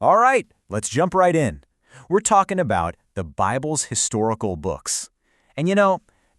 All right, let's jump right in. We're talking about the Bible's historical books. And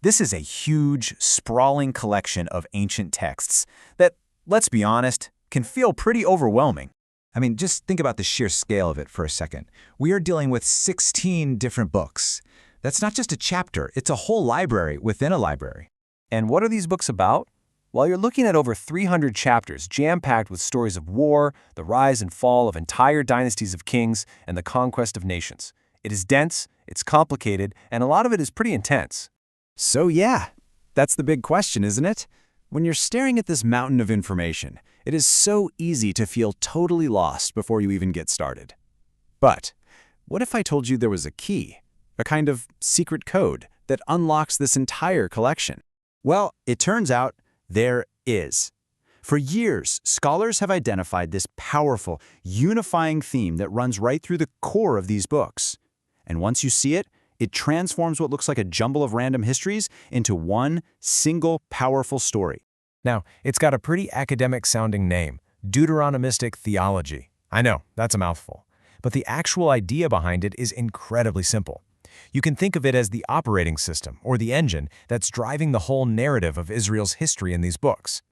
this is a huge, sprawling collection of ancient texts that, let's be honest, can feel pretty overwhelming. I mean, just think about the sheer scale of it for a second. We are dealing with 16 different books. That's not just a chapter, it's a whole library within a library. And what are these books about? Well, you're looking at over 300 chapters jam-packed with stories of war, the rise and fall of entire dynasties of kings, and the conquest of nations. It is dense, it's complicated, and a lot of it is pretty intense. So yeah, that's the big question, isn't it? When you're staring at this mountain of information, it is so easy to feel totally lost before you even get started. But what if I told you there was a key, a kind of secret code that unlocks this entire collection? Well, it turns out there is. For years, scholars have identified this powerful, unifying theme that runs right through the core of these books. And once you see it, it transforms what looks like a jumble of random histories into one single powerful story. Now, it's got a pretty academic-sounding name, Deuteronomistic theology. I know, that's a mouthful. But the actual idea behind it is incredibly simple. You can think of it as the operating system, or the engine, that's driving the whole narrative of Israel's history in these books.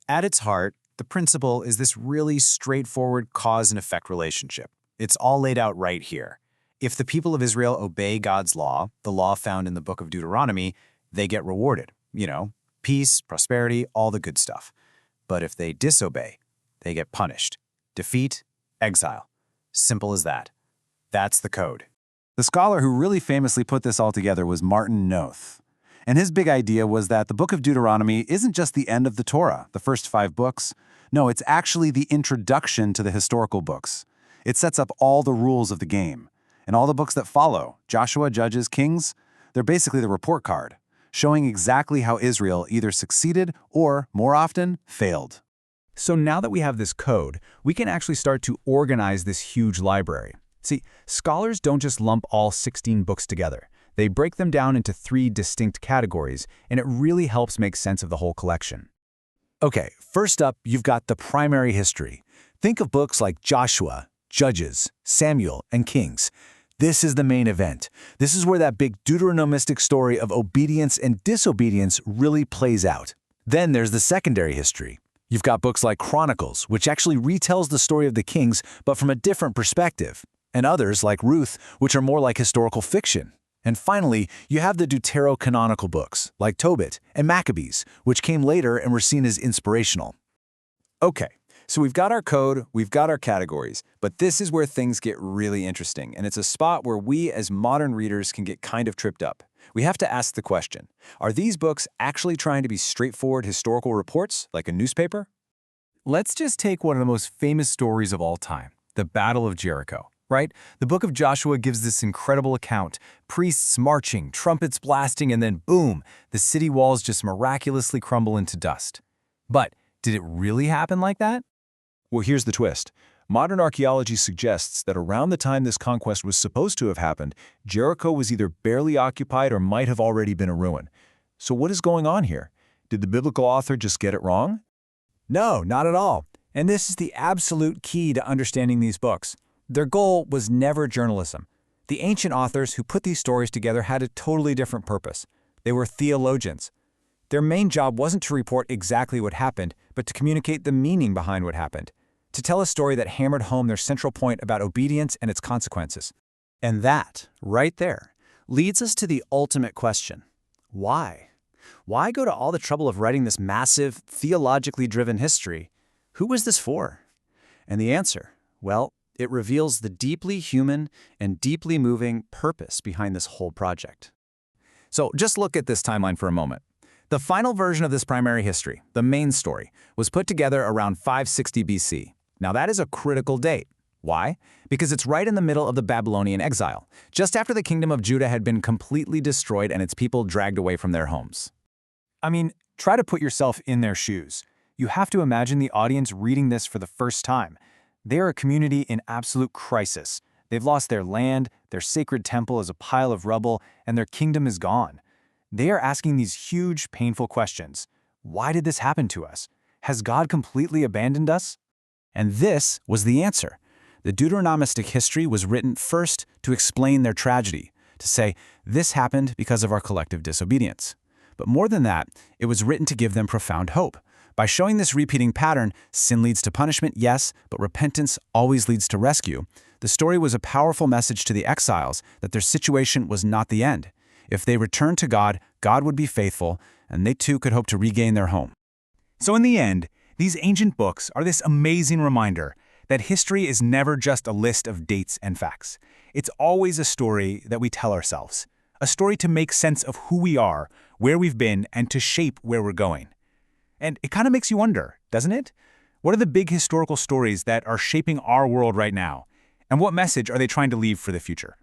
At its heart, the principle is this really straightforward cause and effect relationship. It's all laid out right here. If the people of Israel obey God's law, the law found in the book of Deuteronomy, they get rewarded. Peace, prosperity, all the good stuff. But if they disobey, they get punished. Defeat, exile. Simple as that. That's the code. The scholar who really famously put this all together was Martin Noth. And his big idea was that the book of Deuteronomy isn't just the end of the Torah, the first 5 books. No, it's actually the introduction to the historical books. It sets up all the rules of the game. And all the books that follow, Joshua, Judges, Kings, they're basically the report card, showing exactly how Israel either succeeded or, more often, failed. So now that we have this code, we can actually start to organize this huge library. See, scholars don't just lump all 16 books together. They break them down into 3 distinct categories, and it really helps make sense of the whole collection. Okay, first up, you've got the primary history. Think of books like Joshua, Judges, Samuel, and Kings. This is the main event. This is where that big Deuteronomistic story of obedience and disobedience really plays out. Then there's the secondary history. You've got books like Chronicles, which actually retells the story of the kings, but from a different perspective. And others, like Ruth, which are more like historical fiction. And finally, you have the deuterocanonical books, like Tobit and Maccabees, which came later and were seen as inspirational. Okay, so we've got our code, we've got our categories, but this is where things get really interesting, and it's a spot where we as modern readers can get kind of tripped up. We have to ask the question, are these books actually trying to be straightforward historical reports, like a newspaper? Let's just take one of the most famous stories of all time, the Battle of Jericho. Right? The book of Joshua gives this incredible account. Priests marching, trumpets blasting, and then boom, the city walls just miraculously crumble into dust. But did it really happen like that? Well, here's the twist. Modern archaeology suggests that around the time this conquest was supposed to have happened, Jericho was either barely occupied or might have already been a ruin. So what is going on here? Did the biblical author just get it wrong? No, not at all. And this is the absolute key to understanding these books. Their goal was never journalism. The ancient authors who put these stories together had a totally different purpose. They were theologians. Their main job wasn't to report exactly what happened, but to communicate the meaning behind what happened, to tell a story that hammered home their central point about obedience and its consequences. And that, right there, leads us to the ultimate question. Why? Why go to all the trouble of writing this massive, theologically driven history? Who was this for? And the answer, well, it reveals the deeply human and deeply moving purpose behind this whole project. So just look at this timeline for a moment. The final version of this primary history, the main story, was put together around 560 BC. Now that is a critical date. Why? Because it's right in the middle of the Babylonian exile, just after the kingdom of Judah had been completely destroyed and its people dragged away from their homes. I mean, try to put yourself in their shoes. You have to imagine the audience reading this for the first time. They are a community in absolute crisis. They've lost their land, their sacred temple is a pile of rubble, and their kingdom is gone. They are asking these huge, painful questions. Why did this happen to us? Has God completely abandoned us? And this was the answer. The Deuteronomistic history was written first to explain their tragedy, to say, this happened because of our collective disobedience. But more than that, it was written to give them profound hope. By showing this repeating pattern, sin leads to punishment, yes, but repentance always leads to rescue. The story was a powerful message to the exiles that their situation was not the end. If they returned to God, God would be faithful, and they too could hope to regain their home. So in the end, these ancient books are this amazing reminder that history is never just a list of dates and facts. It's always a story that we tell ourselves, a story to make sense of who we are, where we've been, and to shape where we're going. And it kind of makes you wonder, doesn't it? What are the big historical stories that are shaping our world right now? And what message are they trying to leave for the future?